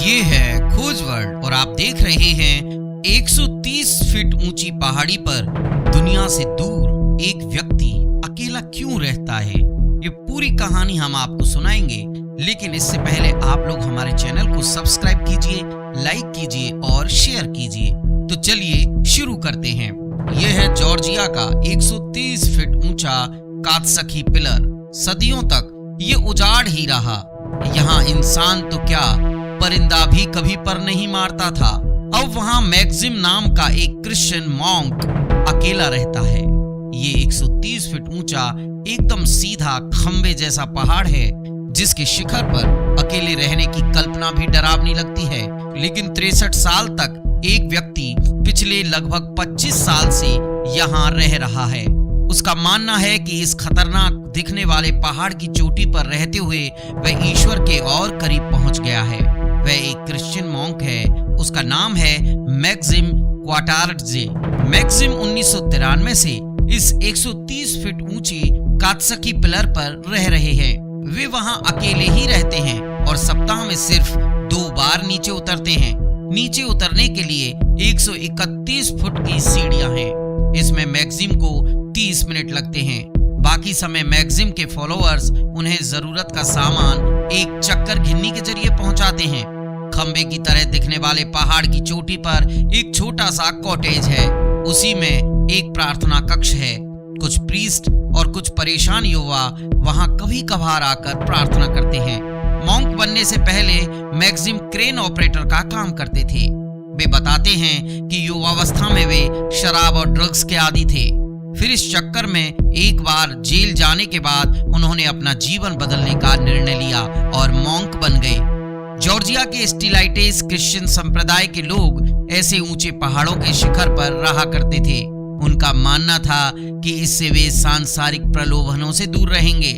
ये है खोज वर्ल्ड और आप देख रहे हैं 130 फीट ऊंची पहाड़ी पर दुनिया से दूर एक व्यक्ति अकेला क्यों रहता है। ये पूरी कहानी हम आपको सुनाएंगे, लेकिन इससे पहले आप लोग हमारे चैनल को सब्सक्राइब कीजिए, लाइक कीजिए और शेयर कीजिए। तो चलिए शुरू करते हैं। यह है जॉर्जिया का 130 फीट ऊंचा कात्सकी पिलर। सदियों तक ये उजाड़ ही रहा। यहाँ इंसान तो क्या, परिंदा भी कभी पर नहीं मारता था। अब वहाँ मैक्सिम नाम का एक क्रिश्चियन मॉन्क अकेला रहता है। ये 130 फीट ऊंचा एकदम सीधा खंबे जैसा पहाड़ है, जिसके शिखर पर अकेले रहने की कल्पना भी डरावनी लगती है। लेकिन 63 साल तक एक व्यक्ति पिछले लगभग 25 साल से यहाँ रह रहा है। उसका मानना है कि इस खतरनाक दिखने वाले पहाड़ की चोटी पर रहते हुए वह ईश्वर के और करीब पहुंच गया है। वह एक क्रिश्चियन मॉन्क है। उसका नाम है मैक्सिम क्वाटार्डजे। मैक्सिम 1993 से इस 130 फीट ऊंची कात्सकी पिलर पर रह रहे हैं। वे वहां अकेले ही रहते हैं और सप्ताह में सिर्फ 2 बार नीचे उतरते हैं। नीचे उतरने के लिए 131 फुट की सीढ़ियां हैं। इसमें मैक्सिम को 30 मिनट लगते हैं। बाकी समय मैक्सिम के फॉलोअर्स उन्हें जरूरत का सामान एक चक्कर घिन्नी के जरिए पहुंचाते हैं। खंबे की तरह दिखने वाले पहाड़ की चोटी पर एक छोटा सा कॉटेज है। उसी में एक प्रार्थना कक्ष है। कुछ प्रीस्ट और कुछ परेशान युवा वहां कभी कभार आकर प्रार्थना करते हैं। मॉन्क बनने से पहले मैक्सिम क्रेन ऑपरेटर का काम करते थे। वे बताते हैं कि युवावस्था में वे शराब और ड्रग्स के आदी थे। फिर इस चक्कर में एक बार जेल जाने के बाद उन्होंने अपना जीवन बदलने का निर्णय लिया और मॉन्क बन गए। जॉर्जिया के स्टिलाइटेस क्रिश्चियन संप्रदाय के लोग ऐसे ऊंचे पहाड़ों के शिखर पर रहा करते थे। उनका मानना था कि इससे वे सांसारिक प्रलोभनों से दूर रहेंगे।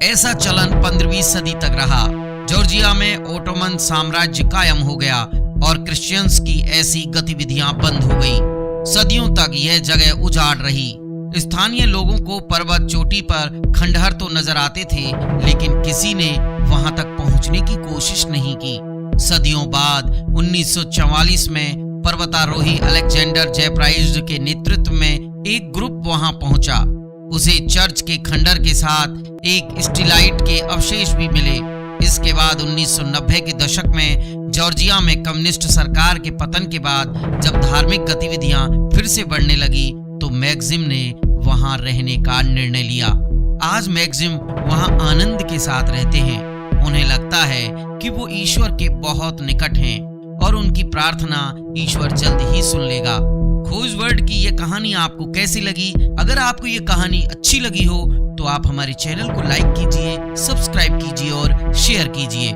ऐसा चलन 15वीं सदी तक रहा। जॉर्जिया में ओटोमन साम्राज्य कायम हो गया और क्रिश्चियंस की ऐसी गतिविधियां बंद हो गई। सदियों तक यह जगह उजाड़ रही। स्थानीय लोगों को पर्वत चोटी पर खंडहर तो नजर आते थे, लेकिन किसी ने वहां तक पहुंचने की कोशिश नहीं की। सदियों बाद 1944 में पर्वतारोही अलेक्जेंडर जैब्राइज्ड के नेतृत्व में एक ग्रुप वहां पहुंचा। उसे चर्च के खंडहर के साथ एक स्टिलाइट के अवशेष भी मिले। इसके बाद 1990 के दशक में जॉर्जिया में कम्युनिस्ट सरकार के पतन के बाद जब धार्मिक गतिविधियां फिर से बढ़ने लगी, तो मैक्सिम ने वहां रहने का निर्णय लिया। आज मैक्सिम वहां आनंद के साथ रहते हैं। उन्हें लगता है कि वो ईश्वर के बहुत निकट हैं और उनकी प्रार्थना ईश्वर जल्द ही सुन लेगा। खोज वर्ल्ड की ये कहानी आपको कैसी लगी? अगर आपको ये कहानी अच्छी लगी हो तो आप हमारे चैनल को लाइक कीजिए, सब्सक्राइब कीजिए और शेयर कीजिए।